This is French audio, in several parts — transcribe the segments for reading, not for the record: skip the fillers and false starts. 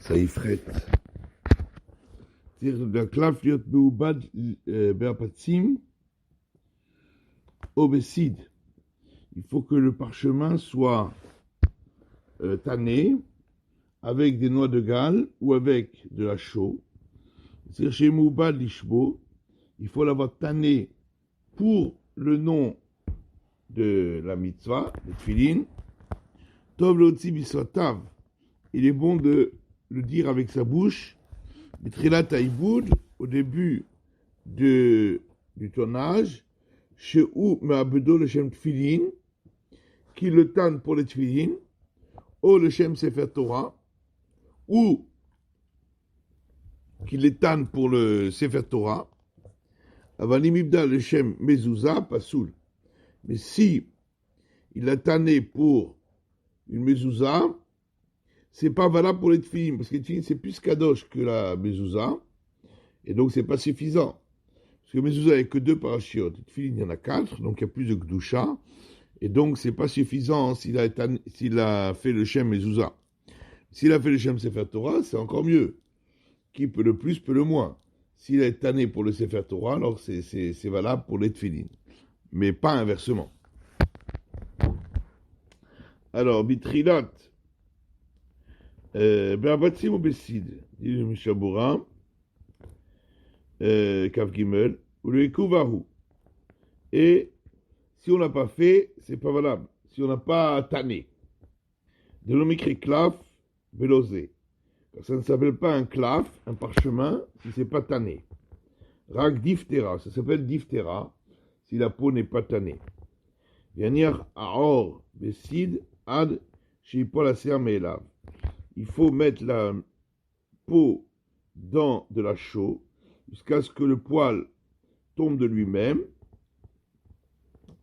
ça יפחת. צריך הקלף להיות מעובד בהפצים או בסיד. Il faut que le parchemin soit tanné avec des noix de Galles ou avec de la chaux. C'est chez Moubad Lishbo, il faut l'avoir tanné pour le nom de la mitzvah, de Tfilin. Tov l'otzi bisvatav, il est bon de le dire avec sa bouche. Betrilat ha'iboud, au début du tonnage, chez ou me'abedo le shem Tfilin, qui le tanne pour les Tfilin, ou le shem Sefer Torah, ou qui les tanne pour le Sefer Torah. Avalimibda le shem Mezouza, pasoul. Mais si il a tanné pour une mezouza, c'est pas valable pour les tefilin, parce que les tefilin c'est plus kadosh que la mezouza, et donc c'est pas suffisant. Parce que mezouza il n'y a que 2 parachiotes, les tefilin il y en a 4, donc il y a plus de gdusha, et donc c'est pas suffisant s'il a fait le shem mezouza. S'il a fait le shem Sefer Torah, c'est encore mieux. Qui peut le plus, peut le moins. S'il est tanné pour le Sefer Torah, alors c'est valable pour les tefilin. Mais pas inversement. Alors, bitrilat, be'abatsim ou besid, dit le Mishabura, Kav Gimel, ou le Ekuvahu. Et si on n'a pas fait, c'est pas valable. Si on n'a pas tanné. De l'omikri klaf, velosé. Ça ne s'appelle pas un klaf, un parchemin, si c'est pas tanné. Rak diftera, ça s'appelle diftera, si la peau n'est pas tannée. Yanir aor besid ad shipol aser me'elav. Il faut mettre la peau dans de la chaux jusqu'à ce que le poil tombe de lui-même.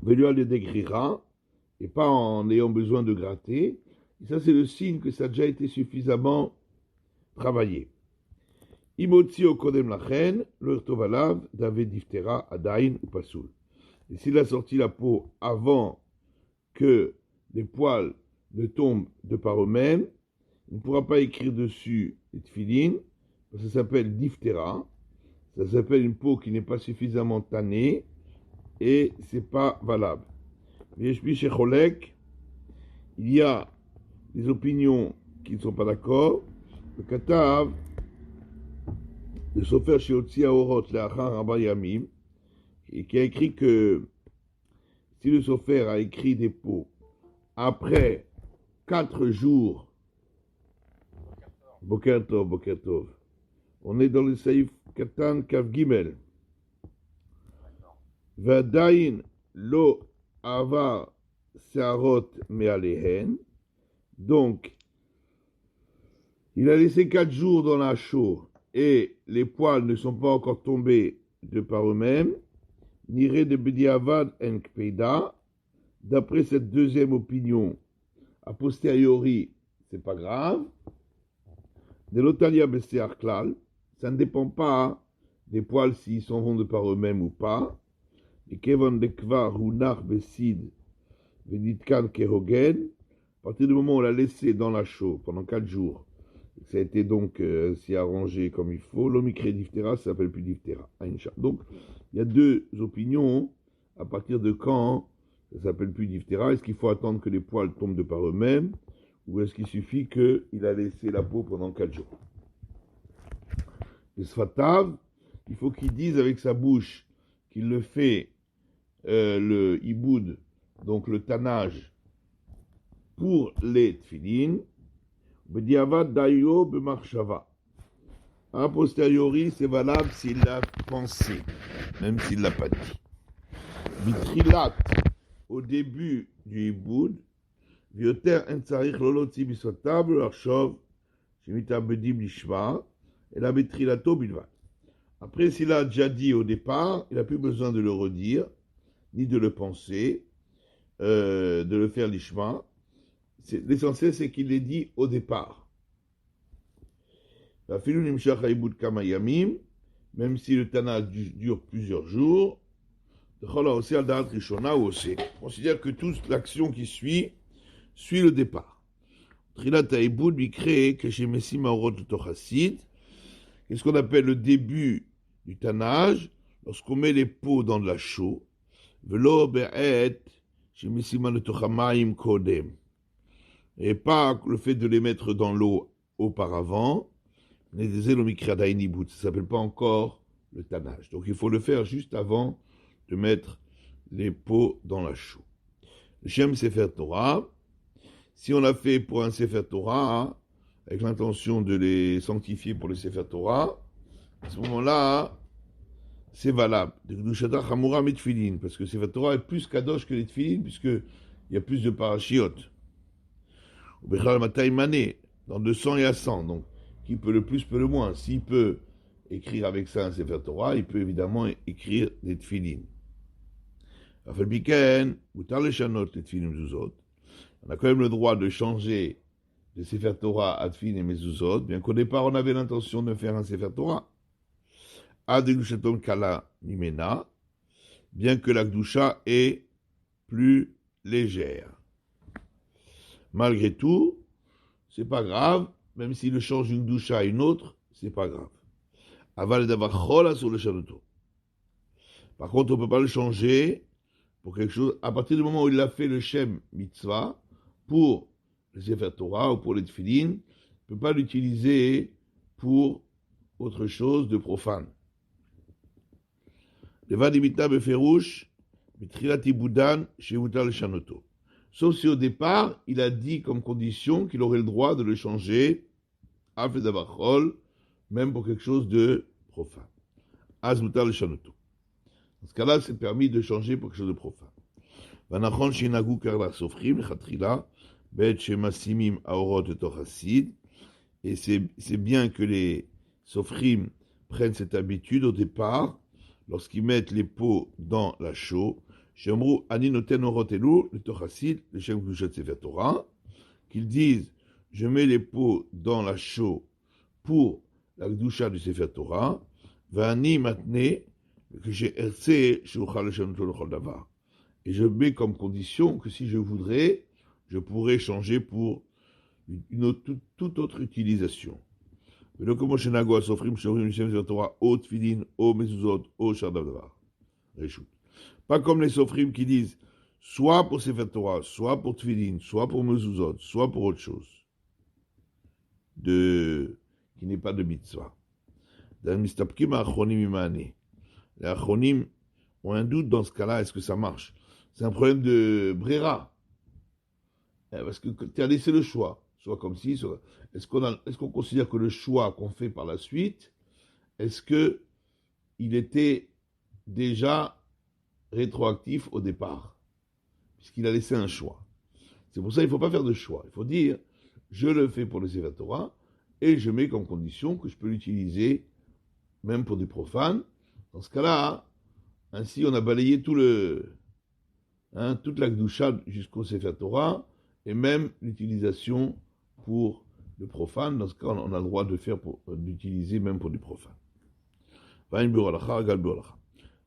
Velual le dégrira, et pas en ayant besoin de gratter. Et ça, c'est le signe que ça a déjà été suffisamment travaillé. Imotzi o kodem lachen, le tovalav, david diftera, adain ou pasoul. Et s'il a sorti la peau avant que les poils ne tombent de par eux-mêmes, il ne pourra pas écrire dessus les tefilin, parce que ça s'appelle diphtéra, ça s'appelle une peau qui n'est pas suffisamment tannée, et c'est pas valable. Il y a des opinions qui ne sont pas d'accord. Le Katav, le Sofer Sheotzi Aorot Le'achar Rabba Yamim, et qui a écrit que si le Sofer a écrit des pots après 4 jours, Boker Tov, on est dans le Saïf Katan Kav Gimel, Vadayin Lo Ava Searot Me'alehen, donc il a laissé 4 jours dans la chaux et les poils ne sont pas encore tombés de par eux-mêmes. Niré de Bediavad en Kpeida, d'après cette deuxième opinion, a posteriori, c'est pas grave. De l'Otalia Bestear Klal, ça ne dépend pas des poils s'ils s'en vont de par eux-mêmes ou pas. Et Kevan de Kvar Hunar Besid, Veditkan Kehogen, à partir du moment où on l'a laissé dans la chaux pendant 4 jours, ça a été donc ainsi arrangé comme il faut. L'omikre diphtéra, ça s'appelle plus diphtéra. Donc, il y a 2 opinions. À partir de quand ça s'appelle plus diphtéra? Est-ce qu'il faut attendre que les poils tombent de par eux-mêmes? Ou est-ce qu'il suffit qu'il a laissé la peau pendant 4 jours? Le sfatav, il faut qu'il dise avec sa bouche qu'il le fait le iboud, donc le tannage, pour les tfilin. Bediavad dayo b'marshava. A posteriori, c'est valable s'il l'a pensé, même s'il l'a pas dit. Bitrilat, au début du iboud, vioter en tsarich lolotzi bisotab l'archov, shemita bedim lishma, et la bitrilato bilvat. Après, s'il a déjà dit au départ, il n'a plus besoin de le redire, ni de le penser, de le faire lishma. L'essentiel, c'est qu'il l'ait dit au départ. Même si le tannage dure plusieurs jours, on considère que toute l'action qui suit le départ. Trilat Haïboud lui crée que chez Messim Aorot le Tochassid. Qu'est-ce qu'on appelle le début du tannage? Lorsqu'on met les pots dans de la chaux. Velo be'et chez Messim le Tochamaim Kodem. Et pas le fait de les mettre dans l'eau auparavant. Ça ne s'appelle pas encore le tannage. Donc il faut le faire juste avant de mettre les pots dans la chaux. Le Shem Sefer Torah, si on l'a fait pour un Sefer Torah, avec l'intention de les sanctifier pour le Sefer Torah, à ce moment-là, c'est valable. Parce que Sefer Torah est plus kadosh que les tefillin, puisqu'il y a plus de parashiot. Dans 200 et à 100. Donc, qui peut le plus, peut le moins. S'il peut écrire avec ça un Sefer Torah, il peut évidemment écrire des tefillin. On a quand même le droit de changer de Sefer Torah à Tefillin et Mezuzot, bien qu'au départ on avait l'intention de faire un Sefer Torah. Adegushaton Kala Mimena, bien que la Gdusha est plus légère. Malgré tout, c'est pas grave, même s'il le change d'une Gdusha à une autre, c'est pas grave. Aval d'avoir chola sur le chanoto. Par contre, on ne peut pas le changer pour quelque chose, à partir du moment où il a fait le Shem Mitzvah, pour le Sefer Torah ou pour les Tefillin, il ne peut pas l'utiliser pour autre chose de profane. Levad imita beferush, mitrilat iboudan, shevutal shanoto. Sauf si au départ, il a dit comme condition qu'il aurait le droit de le changer, af davachol, même pour quelque chose de profane. Azmutal shanoto. Dans ce cas-là, c'est permis de changer pour quelque chose de profane. Vanachon shenagu karla sofrim, lechatrila, bet shemasimim aorot etochasid. Et c'est bien que les sofrim prennent cette habitude au départ, lorsqu'ils mettent les pots dans la chaux, shemru ani noten orot elu, etochasid, le shem kdushat sefer Torah, qu'ils disent, je mets les pots dans la chaux pour la kdusha du sefer Torah, vani matne, que j'ai ercé, shouchal le shem tolchol davar. Et je mets comme condition que si je voudrais, je pourrais changer pour une autre, toute autre utilisation. Pas comme les sofrim qui disent soit pour Sefer Torah, soit pour Tfilin, soit pour mezuzot, soit pour autre chose qui n'est pas de mitzvah. Les achronim ont un doute dans ce cas-là, est-ce que ça marche? C'est un problème de brera. Parce que tu as laissé le choix, soit comme si, soit... Est-ce qu'on considère que le choix qu'on fait par la suite, est-ce qu'il était déjà rétroactif au départ, puisqu'il a laissé un choix? C'est pour ça qu'il ne faut pas faire de choix. Il faut dire, je le fais pour le Sefer Torah, et je mets comme condition que je peux l'utiliser même pour des profanes. Dans ce cas-là, ainsi on a balayé toute la Gdusha jusqu'au Sefer Torah, et même l'utilisation pour le profane. Dans ce cas, on a le droit d'utiliser même pour du profane.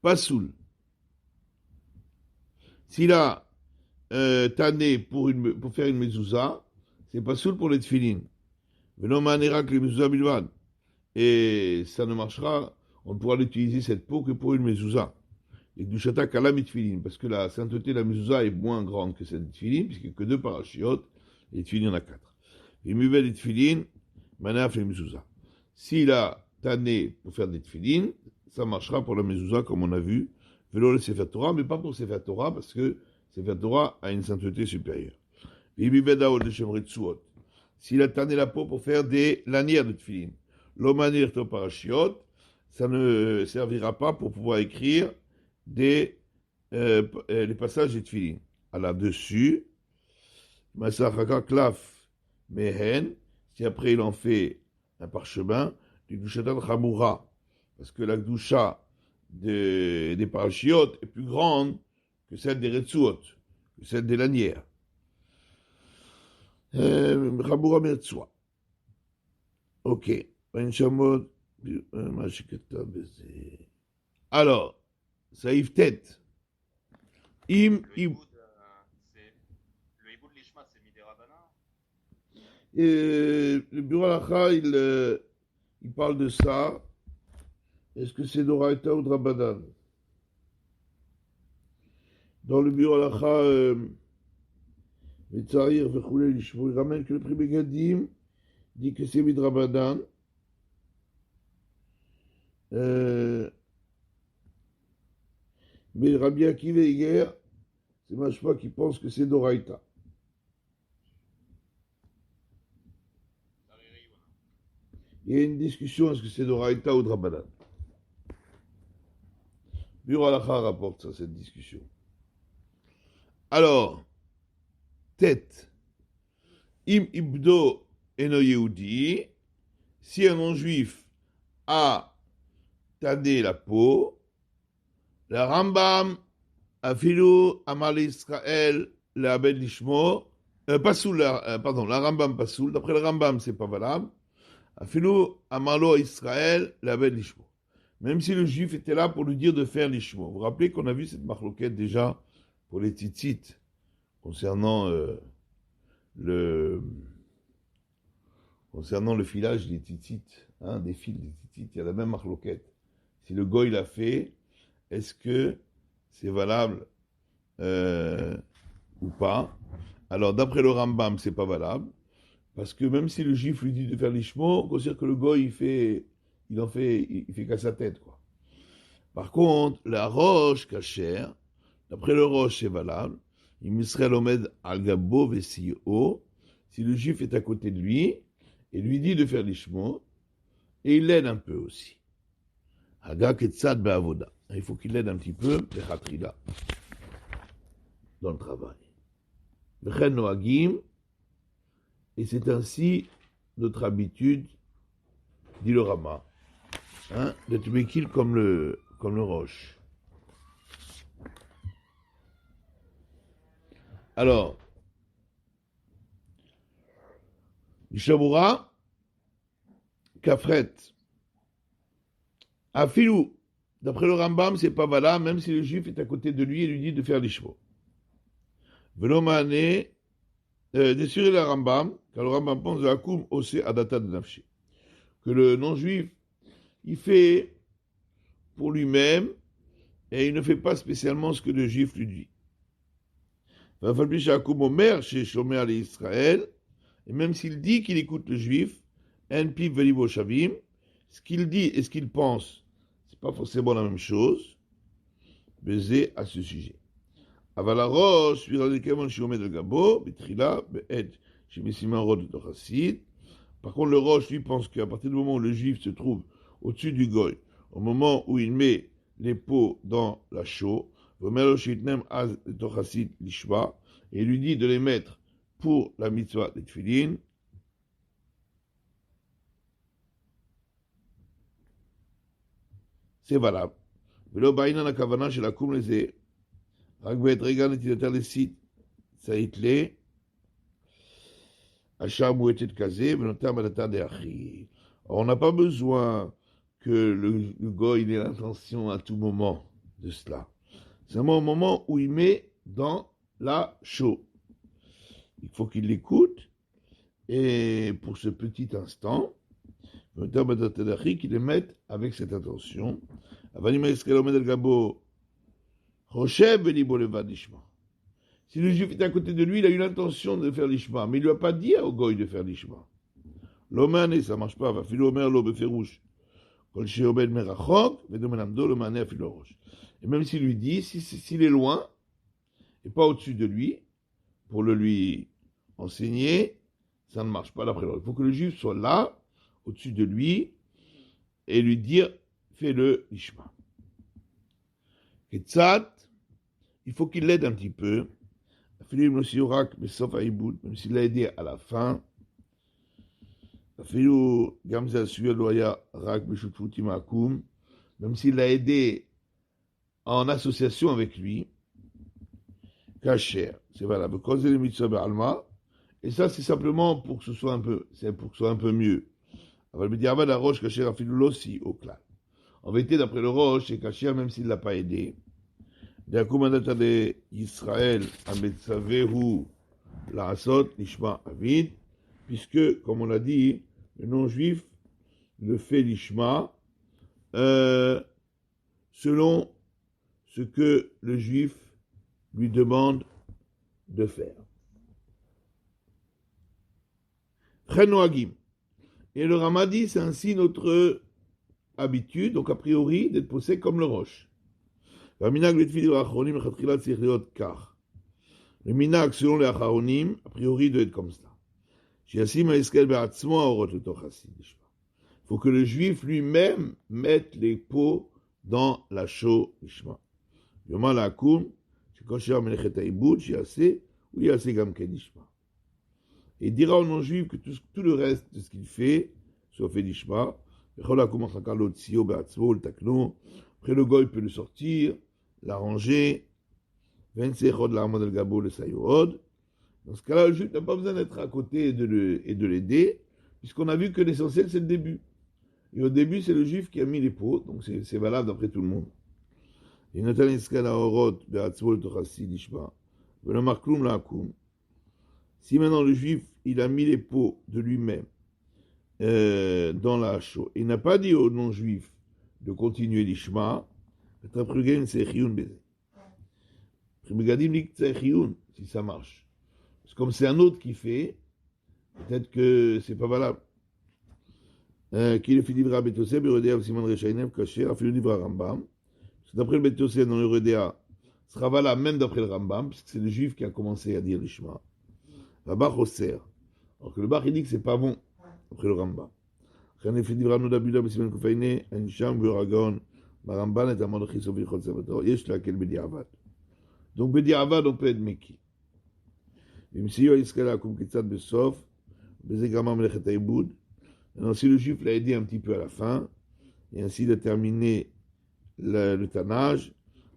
Pasoul. S'il a tanné pour faire une mezouza, c'est pasoul pour les tefillin. Et ça ne marchera, on ne pourra l'utiliser cette peau que pour une mezouza. Et Gdushata Kala Mitfilin, parce que la sainteté de la mezouza est moins grande que celle des tefillin, puisqu'il n'y a que 2 parachiotes, et les tefillin, il y en a 4. Et Muvel et tefillin, Manaf et mezouza. S'il a tanné pour faire des tefillin, ça marchera pour la mezouza, comme on a vu, vélo le Sefer Torah, mais pas pour Sefer Torah, parce que Sefer Torah a une sainteté supérieure. Et Muvel Daol de Shemret Suot. S'il a tanné la peau pour faire des lanières de tefillin, l'omanir to parashiot, ça ne servira pas pour pouvoir écrire les passages des tefillin. À là-dessus, Masachaka klaf mehen, si après il en fait un parchemin, du Gdushatat Chamura, parce que la Gdusha des parashiot est plus grande que celle des Retsuot, que celle des lanières. Chamura Mertsua. Ok. Alors, Saïf tête. Le hiboud lishma, c'est midérabana. Et le bureau halakha, il parle de ça. Est-ce que c'est d'Oraita ou de Rabbanan? Dans le bureau halakha, Metzarir, Vechoulé, il ramène que le Pri Megadim dit que c'est Midrabanan. Mais Rabbi Akiva hier, c'est Mashpa qui pense que c'est d'Oraita. Il y a une discussion, est-ce que c'est d'Oraita ou de Rabbanan? Bureau halakha rapporte ça, cette discussion. Alors, tête. Im ibdo eno yehudi, si un non-juif a tanné la peau, le Rambam afilu amal Israël le abed lishmo, pasoul, pardon, la Rambam pasoul, d'après le Rambam c'est pas valable, afilu amalo Israël le abed lishmo. Même si le juif était là pour lui dire de faire lishmo. Vous vous rappelez qu'on a vu cette marloquette déjà pour les tzitzit, concernant le filage des tzitzit, hein, des fils des tzitzit, il y a la même marloquette. Si le goy l'a fait, est-ce que c'est valable ou pas? Alors d'après le Rambam, c'est pas valable, parce que même si le juif lui dit de faire l'ishmo, on considère que le goy il fait qu'à sa tête, quoi. Par contre, la roche cachère, d'après le roche, c'est valable. Il Israël omed al gabo vesio, si le juif est à côté de lui et lui dit de faire l'ishmo, et il l'aide un peu aussi. Haga ketzad be'avoda. Il faut qu'il l'aide un petit peu, bechatrila, dans le travail. V'chen noagim, et c'est ainsi notre habitude, dit le Rama, hein, d'être mekil comme le roche. Alors, Mishabura, Kafret, Afilou, d'après le Rambam, c'est pas valable, même si le juif est à côté de lui et lui dit de faire l'ishmo. Velomane, d'assurer le Rambam, car le Rambam pense à Akum Ose Adata de Nafshi, que le non-juif, il fait pour lui-même et il ne fait pas spécialement ce que le juif lui dit. Akum Omer chez Shomer à Israël, et même s'il dit qu'il écoute le juif, En Piv Velivo Shavim, ce qu'il dit et ce qu'il pense, c'est pas forcément la même chose, baiser à ce sujet. Avala roche, Viradekemon Shiomet de Gabo, Betrila, Be'ed, Shemisiman Rod de Chassid. Par contre, le roche, lui, pense qu'à partir du moment où le juif se trouve au-dessus du goy, au moment où il met les peaux dans la chaux, et il lui dit de les mettre pour la mitzvah des tefillin, c'est valable. ולא בעניין הכוונה של לקום לזה, רק בעת רגע נטילתה לסית, צאית השעה מועטת כזה, ונותר בדתה דאחי. On n'a pas besoin que le goy ait l'intention à tout moment de cela. C'est un moment où il met dans la chaux. Il faut qu'il l'écoute, et pour ce petit instant, qu'il les mette avec cette intention. Si le juif est à côté de lui, il a eu l'intention de faire l'ishma, mais il ne lui a pas dit au goy de faire l'ishma. L'omane, ça ne marche pas, va filer omer lo beferouche. Kol sheobed merachok, vedomenamdo le mané afilo roche. Et même s'il lui dit, s'il est loin, et pas au-dessus de lui, pour le lui enseigner, ça ne marche pas d'après l'ordre. Il faut que le juif soit là, au-dessus de lui, et lui dire, fais-le l'ishma. Ketzat, il faut qu'il l'aide un petit peu. Même s'il l'a aidé à la fin, même s'il l'a aidé en association avec lui, Kacher, c'est valable. Et ça, c'est simplement pour que ce soit un peu, mieux. En vérité, d'après le Roche, c'est Kacher, même s'il ne l'a pas aidé. Israël, Ametzavehu, Laasot, Nishma, Avid. puisque, comme on l'a dit, le non-juif le fait l'ishma selon ce que le juif lui demande de faire. Chenoagim. Et le Ramadi, c'est ainsi notre habitude, donc a priori, d'être posé comme le roche. Le minag, selon les acharonim, a priori, doit être comme ça. Il faut que le juif lui-même mette les pots dans la chaux lishma. Yoma lakum, shekosher melechet haibud, shiaseh, ou yaseh gam ken lishma. Et dira au non-juif que tout le reste de ce qu'il fait soit fait lishma. Après le goy peut le sortir, l'arranger. Dans ce cas-là, le juif n'a pas besoin d'être à côté et de l'aider, puisqu'on a vu que l'essentiel c'est le début. Et au début, c'est le juif qui a mis les pots, donc c'est valable d'après tout le monde. Si maintenant le juif, il a mis les pots de lui-même dans la chaux, il n'a pas dit au non-juif de continuer l'ishma, si ça marche. Parce que comme c'est un autre qui fait, peut-être que c'est pas valable. Qui le fait livrer à Betosé, Berodea, Simon Rechaïnev, Kacher, a fait le livre à Rambam. Parce que d'après le Betosé, dans le Redea, sera valable même d'après le Rambam, puisque c'est le juif qui a commencé à dire l'ishma. La Bach Osser. Alors que le Bach, il dit que c'est pas bon, après le Rambam. Quand il fait livrer à Nodabuda, Simon Koufaïne, Encham, Buragon, Maramban est un mandachis au Vichot Sabator, Yesh la Kel Bediavad. Donc Bediavad, on peut être Meki. Même si Israël a comme Kitsat Besof, Bezegama Melechet Haibud. Alors, si le juif l'a aidé un petit peu à la fin, et ainsi il a terminé le tannage,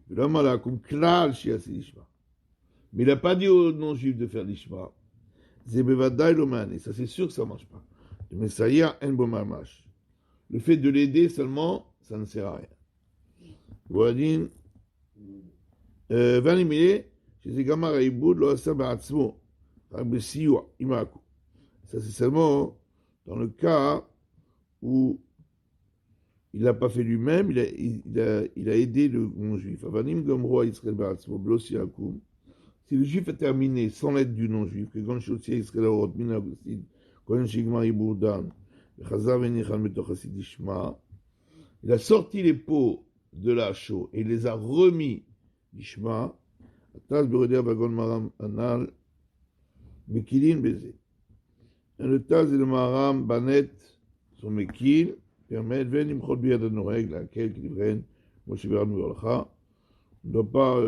mais il n'a pas dit aux non-juifs de faire l'ishma. Et ça c'est sûr que ça ne marche pas. Le fait de l'aider seulement, ça ne sert à rien. Ça c'est seulement dans le cas où il n'a pas fait lui-même, il a aidé le non-juif. Si le juif a terminé sans l'aide du non-juif, il a sorti les pots de la chaux et il les a remis l'ishma, le Taz et le Maharam Banet sont Mekil, permettent, Venim Chod Biyad Anoreg, laquelle qui livraine, Moshe Bernou Yorcha, ne doit pas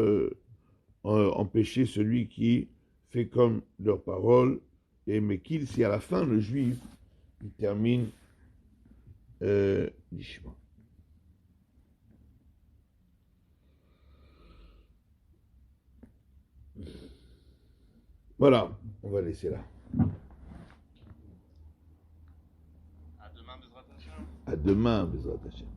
empêcher celui qui fait comme leur parole, et Mekil, si à la fin le juif, il termine l'ishma. Voilà, on va laisser là. À demain, Bezrat Hashem.